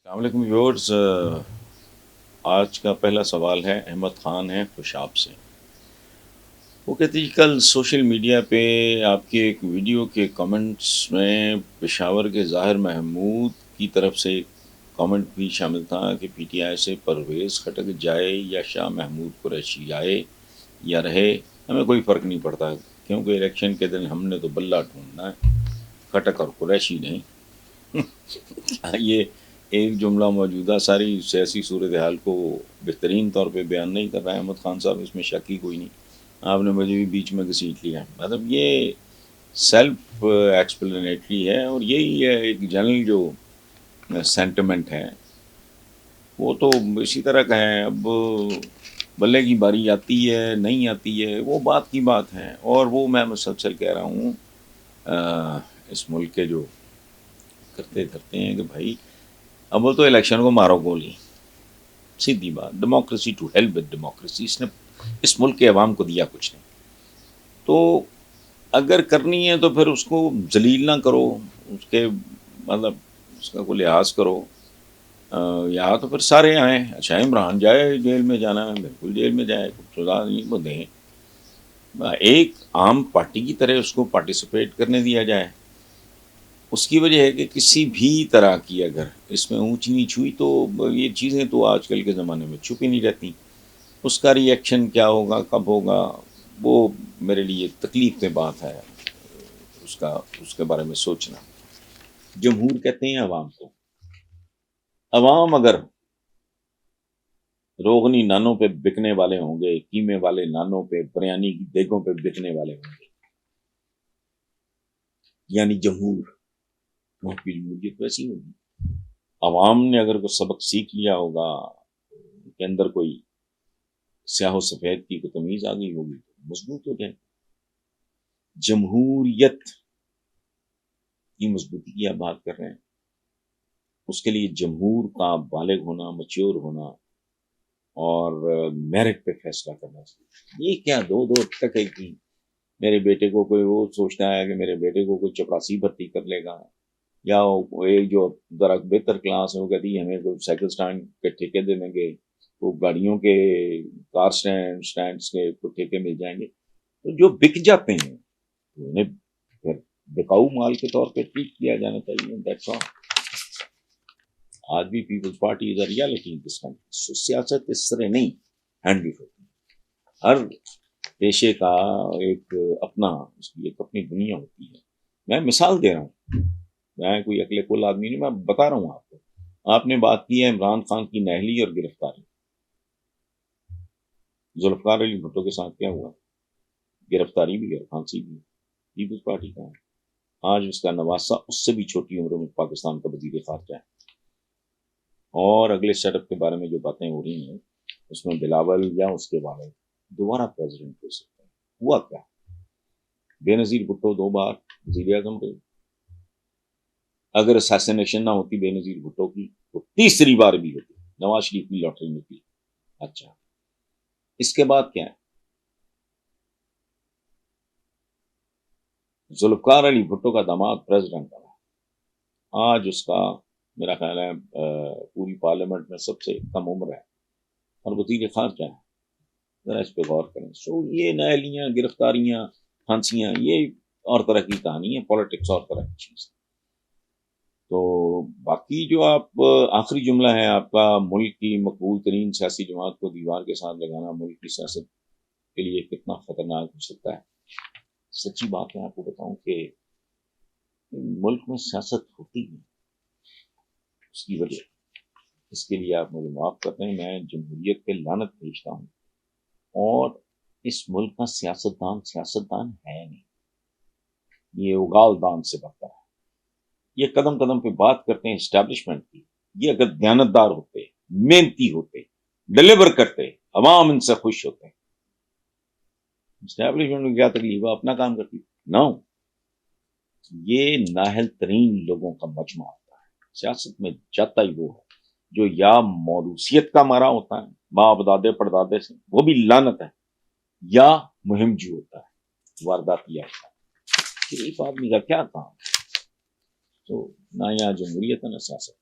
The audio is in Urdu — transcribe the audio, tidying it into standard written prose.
السلام علیکم ویورز، آج کا پہلا سوال ہے احمد خان ہے خوشاب سے۔ وہ کہتے ہیں کل سوشل میڈیا پہ آپ کے ایک ویڈیو کے کمنٹس میں پشاور کے ظاہر محمود کی طرف سے کامنٹ بھی شامل تھا کہ پی ٹی آئی سے پرویز خٹک جائے یا شاہ محمود قریشی آئے یا رہے، ہمیں کوئی فرق نہیں پڑتا، کیونکہ الیکشن کے دن ہم نے تو بلہ ڈھونڈنا ہے، خٹک اور قریشی نہیں۔ یہ ایک جملہ موجودہ ساری سیاسی صورتحال کو بہترین طور پہ بیان نہیں کر رہا ہے احمد خان صاحب، اس میں شک ہی کوئی نہیں، آپ نے مجھے بھی بیچ میں گھسیٹ لیا۔ مطلب یہ سیلف ایکسپلینیٹری ہے، اور یہی ہے ایک جنرل جو سینٹیمنٹ ہے، وہ تو اسی طرح کا ہے۔ اب بلے کی باری آتی ہے نہیں آتی ہے وہ بات کی بات ہے، اور وہ میں مسلسل کہہ رہا ہوں اس ملک کے جو کرتے ہیں کہ بھائی اب وہ تو الیکشن کو مارو گولی، سیدھی بات، democracy to help with democracy, اس نے اس ملک کے عوام کو دیا کچھ نہیں، تو اگر کرنی ہے تو پھر اس کو ذلیل نہ کرو، اس کے مطلب اس کا کوئی لحاظ کرو، یا تو پھر سارے آئیں، اچھا عمران جائے جیل میں جانا ہے بالکل جیل میں جائے، سزا نہیں وہ دیں، ایک عام پارٹی کی طرح اس کو پارٹیسپیٹ کرنے دیا جائے۔ اس کی وجہ ہے کہ کسی بھی طرح کی اگر اس میں اونچ نیچ ہوئی تو یہ چیزیں تو آج کل کے زمانے میں چھپی نہیں رہتی، اس کا ری ایکشن کیا ہوگا کب ہوگا وہ میرے لیے تکلیف دہ بات ہے، اس کے بارے میں سوچنا۔ جمہور کہتے ہیں عوام کو، عوام اگر روغنی نانوں پہ بکنے والے ہوں گے، قیمے والے نانوں پہ، بریانی کی دیگوں پہ بکنے والے ہوں گے، یعنی جمہور، وہاں کی جمہوریت ویسی ہوگی۔ عوام نے اگر کوئی سبق سیکھ لیا ہوگا کہ اندر کوئی سیاہ و سفید کی کوئی تمیز آ گئی ہوگی تو مضبوط ہو جائے۔ جمہوریت کی مضبوطی کی آپ بات کر رہے ہیں، اس کے لیے جمہور کا بالغ ہونا، میچور ہونا، اور میرٹ پہ فیصلہ کرنا چاہیے۔ یہ کیا دو ٹکے کی میرے بیٹے کو کوئی وہ سوچتا ہے کہ میرے بیٹے کو کوئی چپراسی بھرتی کر لے گا، یا ایک جو ذرا بہتر کلاس ہے وہ کہتی ہے ہمیں کوئی سائیکل سٹینڈ کے ٹھیکے دے دیں گے، وہ گاڑیوں کے کار سٹینڈز کے ٹھیکے مل جائیں گے، تو جو بک جاتے ہیں انہیں پھر بکاؤ مال کے طور پہ ٹریٹ کیا جانا چاہیے۔ That's all. آج بھی Peoples Party is a reality in this country, سیاست اس طرح نہیں ہینڈل ہوتی، ہر پیشے کا ایک اپنا، اس کی ایک اپنی دنیا ہوتی ہے۔ میں مثال دے رہا ہوں، میں کوئی اکلے کل آدمی نہیں، میں بتا رہا ہوں آپ کو۔ آپ نے بات کی ہے عمران خان کی نہلی اور گرفتاری، ذوالفقار علی بھٹو کے ساتھ کیا ہوا؟ گرفتاری بھی اور پھانسی بھی، پیپلز پارٹی کا ہے۔ آج اس کا نواسا اس سے بھی چھوٹی عمر میں پاکستان کا وزیر خارجہ ہے، اور اگلے سیٹ اپ کے بارے میں جو باتیں ہو رہی ہیں اس میں بلاول یا اس کے بارے دوبارہ پریزیڈنٹ ہو سکتا ہے۔ ہوا کیا؟ بے نظیر بھٹو 2 بار وزیر اعظم رہے، اگر اساسینیشن نہ ہوتی بے نظیر بھٹو کی تو تیسری بار بھی ہوتی، نواز شریف کی لاٹری نکلی۔ اچھا، اس کے بعد کیا ہے؟ ذوالفقار علی بھٹو کا داماد پریزیڈنٹ بنا، آج اس کا میرا خیال ہے پوری پارلیمنٹ میں سب سے کم عمر ہے، اور وزیر خارجہ ہے۔ ذرا اس پہ غور کریں۔ سو یہ نہلیاں، گرفتاریاں، پھانسیاں، یہ اور طرح کی کہانی ہے، پالیٹکس اور طرح کی چیز۔ تو باقی جو آپ آخری جملہ ہے آپ کا، ملک کی مقبول ترین سیاسی جماعت کو دیوار کے ساتھ لگانا ملک کی سیاست کے لیے کتنا خطرناک ہو سکتا ہے۔ سچی بات ہے، آپ کو بتاؤں کہ ملک میں سیاست ہوتی ہے، اس کی وجہ، اس کے لیے آپ مجھے معاف کرتے ہیں، میں جمہوریت پہ لعنت بھیجتا ہوں، اور اس ملک کا سیاستدان ہے نہیں، یہ اگال دان سے بدتر ہے۔ یہ قدم قدم پہ بات کرتے ہیں اسٹیبلشمنٹ کی، یہ اگر دیانتدار ہوتے، محنتی ہوتے، ڈلیور کرتے، عوام ان سے خوش ہوتے، اسٹیبلشمنٹ میں کیا تکلیف ہے، اپنا کام کرتی نہ ہو۔ یہ نااہل ترین لوگوں کا مجمع ہوتا ہے سیاست میں، جاتا ہی وہ ہے جو یا موروثیت کا مارا ہوتا ہے باپ دادے پردادے سے، وہ بھی لعنت ہے، یا مہم جو ہوتا ہے، وارداتیہ ہوتا ہے۔ غریب آدمی کا کیا کام؟ تو نہ یہاں جمہوریت ہے نہ سیاست۔